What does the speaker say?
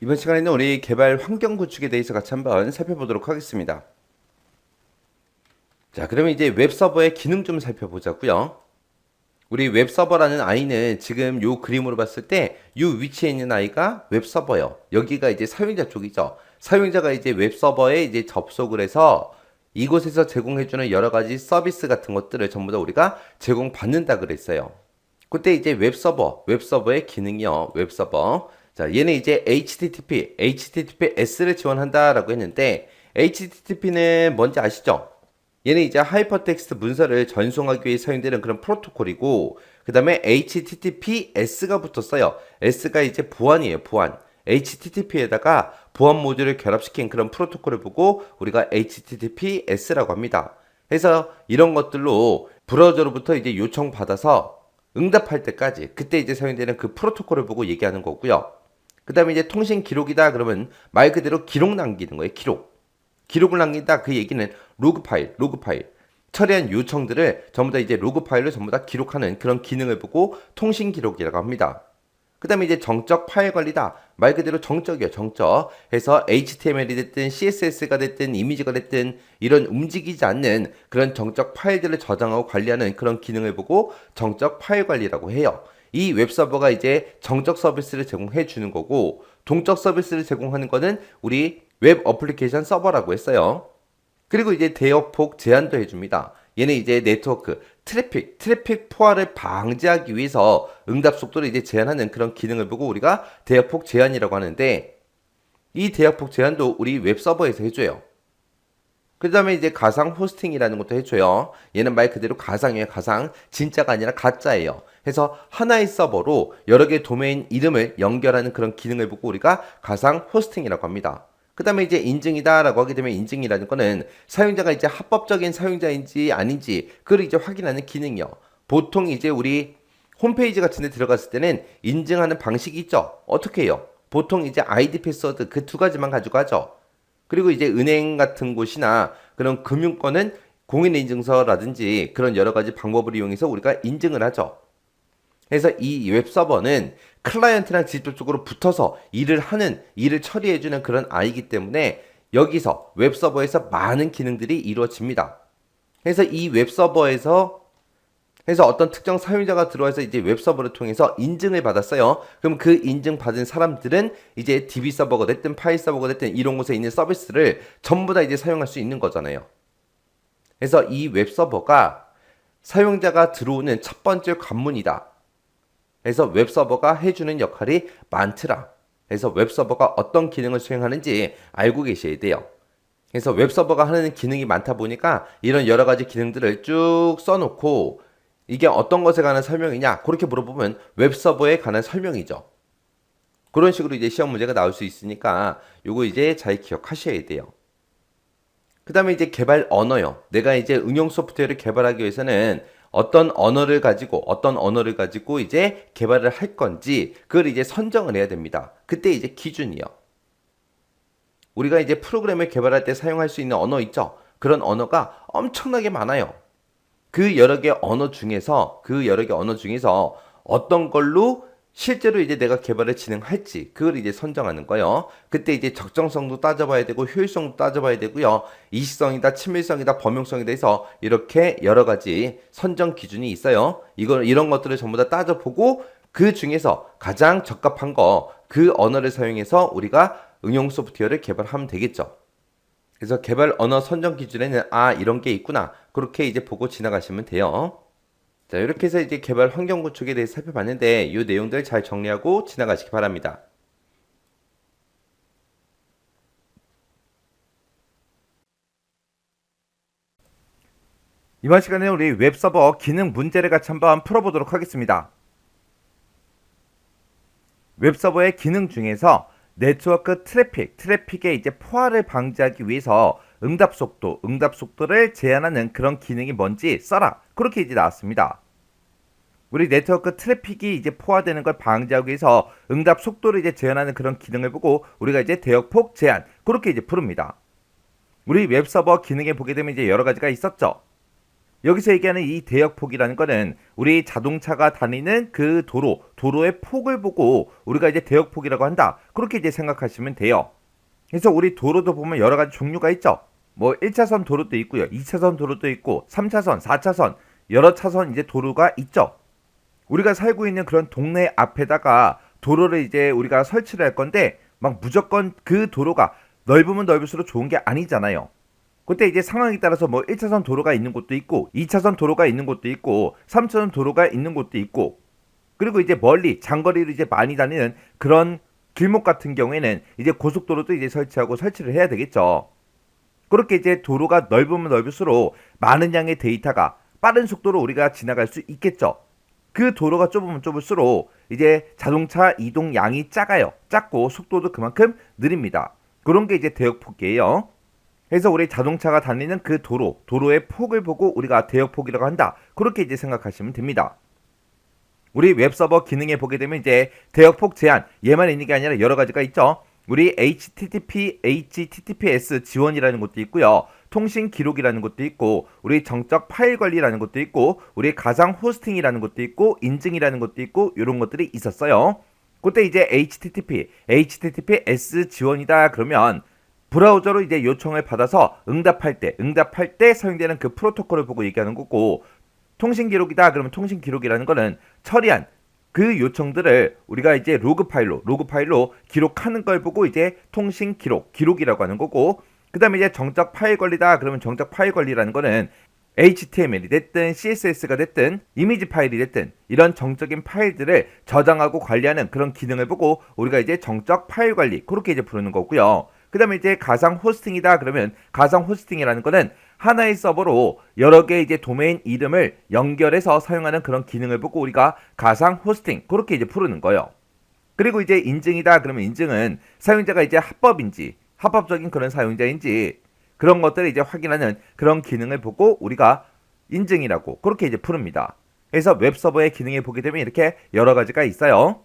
이번 시간에는 우리 개발 환경 구축에 대해서 같이 한번 살펴보도록 하겠습니다. 자, 그러면 이제 웹서버의 기능 좀 살펴보자고요. 우리 웹서버라는 아이는 지금 요 그림으로 봤을 때 요 위치에 있는 아이가 웹서버요. 여기가 이제 사용자 쪽이죠. 사용자가 이제 웹서버에 이제 접속을 해서 이곳에서 제공해주는 여러 가지 서비스 같은 것들을 전부 다 우리가 제공받는다 그랬어요. 그때 이제 웹서버의 기능이요. 웹서버. 자, 얘는 이제 HTTPS를 지원한다라고 했는데, HTTP는 뭔지 아시죠? 얘는 이제 하이퍼텍스트 문서를 전송하기 위해 사용되는 그런 프로토콜이고, 그 다음에 HTTPS가 붙었어요. S가 이제 보안이에요, 보안. HTTP에다가 보안 모듈을 결합시킨 그런 프로토콜을 보고 우리가 HTTPS라고 합니다. 그래서 이런 것들로 브라우저로부터 이제 요청받아서 응답할 때까지 그때 이제 사용되는 그 프로토콜을 보고 얘기하는 거고요. 그 다음에 이제 통신 기록이다 그러면 말 그대로 기록 남기는 거예요. 기록을 남긴다 그 얘기는 로그 파일. 처리한 요청들을 전부 다 이제 로그 파일로 전부 다 기록하는 그런 기능을 보고 통신 기록이라고 합니다. 그 다음에 이제 정적 파일 관리다. 말 그대로 정적이요, 정적. 해서 HTML이 됐든 CSS가 됐든 이미지가 됐든 이런 움직이지 않는 그런 정적 파일들을 저장하고 관리하는 그런 기능을 보고 정적 파일 관리라고 해요. 이 웹서버가 이제 정적 서비스를 제공해 주는 거고 동적 서비스를 제공하는 거는 우리 웹 어플리케이션 서버라고 했어요. 그리고 이제 대역폭 제한도 해줍니다. 얘는 이제 네트워크, 트래픽 포화를 방지하기 위해서 응답 속도를 이제 제한하는 그런 기능을 보고 우리가 대역폭 제한이라고 하는데 이 대역폭 제한도 우리 웹서버에서 해줘요. 그 다음에 이제 가상 호스팅이라는 것도 해줘요. 얘는 말 그대로 가상이에요. 가상. 진짜가 아니라 가짜예요. 그래서 하나의 서버로 여러 개의 도메인 이름을 연결하는 그런 기능을 보고 우리가 가상 호스팅이라고 합니다. 그 다음에 이제 인증이다라고 하게 되면 인증이라는 거는 사용자가 이제 합법적인 사용자인지 아닌지 그걸 이제 확인하는 기능이요. 보통 이제 우리 홈페이지 같은 데 들어갔을 때는 인증하는 방식이 있죠. 어떻게 해요? 보통 이제 아이디 패스워드 그 두 가지만 가지고 하죠. 그리고 이제 은행 같은 곳이나 그런 금융권은 공인인증서라든지 그런 여러 가지 방법을 이용해서 우리가 인증을 하죠. 그래서 이 웹서버는 클라이언트랑 직접적으로 붙어서 일을 처리해주는 그런 아이기 때문에 여기서 웹서버에서 많은 기능들이 이루어집니다. 그래서 이 웹서버에서 해서 어떤 특정 사용자가 들어와서 이제 웹서버를 통해서 인증을 받았어요. 그럼 그 인증 받은 사람들은 이제 DB 서버가 됐든 파일 서버가 됐든 이런 곳에 있는 서비스를 전부 다 이제 사용할 수 있는 거잖아요. 그래서 이 웹서버가 사용자가 들어오는 첫 번째 관문이다. 그래서 웹서버가 해주는 역할이 많더라. 그래서 웹서버가 어떤 기능을 수행하는지 알고 계셔야 돼요. 그래서 웹서버가 하는 기능이 많다 보니까 이런 여러 가지 기능들을 쭉 써놓고 이게 어떤 것에 관한 설명이냐? 그렇게 물어보면 웹서버에 관한 설명이죠. 그런 식으로 이제 시험 문제가 나올 수 있으니까 요거 이제 잘 기억하셔야 돼요. 그 다음에 이제 개발 언어요. 내가 이제 응용 소프트웨어를 개발하기 위해서는 어떤 언어를 가지고 이제 개발을 할 건지 그걸 이제 선정을 해야 됩니다. 그때 이제 기준이요. 우리가 이제 프로그램을 개발할 때 사용할 수 있는 언어 있죠? 그런 언어가 엄청나게 많아요. 그 여러 개 언어 중에서 어떤 걸로 실제로 이제 내가 개발을 진행할지 그걸 이제 선정하는 거예요. 그때 이제 적정성도 따져봐야 되고 효율성도 따져봐야 되고요. 이식성이다, 친밀성이다, 범용성에 대해서 이렇게 여러 가지 선정 기준이 있어요. 이런 것들을 전부 다 따져보고 그 중에서 가장 적합한 그 언어를 사용해서 우리가 응용 소프트웨어를 개발하면 되겠죠. 그래서 개발 언어 선정 기준에는 이런 게 있구나. 그렇게 이제 보고 지나가시면 돼요. 자, 이렇게 해서 이제 개발 환경 구축에 대해서 살펴봤는데 이 내용들 잘 정리하고 지나가시기 바랍니다. 이번 시간에 우리 웹서버 기능 문제를 같이 한번 풀어보도록 하겠습니다. 웹서버의 기능 중에서 네트워크 트래픽의 이제 포화를 방지하기 위해서 응답 속도를 제한하는 그런 기능이 뭔지 써라. 그렇게 이제 나왔습니다. 우리 네트워크 트래픽이 이제 포화되는 걸 방지하기 위해서 응답 속도를 이제 제한하는 그런 기능을 보고 우리가 이제 대역폭 제한 그렇게 이제 부릅니다. 우리 웹서버 기능에 보게 되면 이제 여러 가지가 있었죠. 여기서 얘기하는 이 대역폭이라는 거는 우리 자동차가 다니는 그 도로의 폭을 보고 우리가 이제 대역폭이라고 한다. 그렇게 이제 생각하시면 돼요. 그래서 우리 도로도 보면 여러 가지 종류가 있죠. 뭐 1차선 도로도 있고요. 2차선 도로도 있고 3차선, 4차선 여러 차선 이제 도로가 있죠. 우리가 살고 있는 그런 동네 앞에다가 도로를 이제 우리가 설치를 할 건데 막 무조건 그 도로가 넓으면 넓을수록 좋은 게 아니잖아요. 그때 이제 상황에 따라서 뭐 1차선 도로가 있는 곳도 있고 2차선 도로가 있는 곳도 있고 3차선 도로가 있는 곳도 있고 그리고 이제 멀리 장거리를 이제 많이 다니는 그런 길목 같은 경우에는 이제 고속도로도 이제 설치를 해야 되겠죠. 그렇게 이제 도로가 넓으면 넓을수록 많은 양의 데이터가 빠른 속도로 우리가 지나갈 수 있겠죠. 그 도로가 좁으면 좁을수록 이제 자동차 이동 양이 작고 속도도 그만큼 느립니다. 그런 게 이제 대역폭이에요. 그래서 우리 자동차가 다니는 그 도로의 폭을 보고 우리가 대역폭이라고 한다. 그렇게 이제 생각하시면 됩니다. 우리 웹서버 기능에 보게 되면 이제 대역폭 제한 얘만 있는 게 아니라 여러 가지가 있죠. 우리 HTTP, HTTPS 지원이라는 것도 있고요. 통신 기록이라는 것도 있고, 우리 정적 파일 관리라는 것도 있고, 우리 가상 호스팅이라는 것도 있고, 인증이라는 것도 있고, 이런 것들이 있었어요. 그때 이제 HTTPS 지원이다 그러면 브라우저로 이제 요청을 받아서 응답할 때 사용되는 그 프로토콜을 보고 얘기하는 거고, 통신 기록이다 그러면 통신 기록이라는 거는 처리한 그 요청들을 우리가 이제 로그 파일로 기록하는 걸 보고 이제 통신 기록이라고 하는 거고, 그 다음에 이제 정적 파일 관리다 그러면 정적 파일 관리라는 거는 HTML이 됐든 CSS가 됐든 이미지 파일이 됐든 이런 정적인 파일들을 저장하고 관리하는 그런 기능을 보고 우리가 이제 정적 파일 관리 그렇게 이제 부르는 거고요. 그 다음에 이제 가상 호스팅이다 그러면 가상 호스팅이라는 거는 하나의 서버로 여러 개의 이제 도메인 이름을 연결해서 사용하는 그런 기능을 보고 우리가 가상 호스팅 그렇게 이제 부르는 거예요. 그리고 이제 인증이다 그러면 인증은 사용자가 이제 합법적인 그런 사용자인지 그런 것들을 이제 확인하는 그런 기능을 보고 우리가 인증이라고 그렇게 이제 부릅니다. 그래서 웹서버의 기능에 보게 되면 이렇게 여러 가지가 있어요.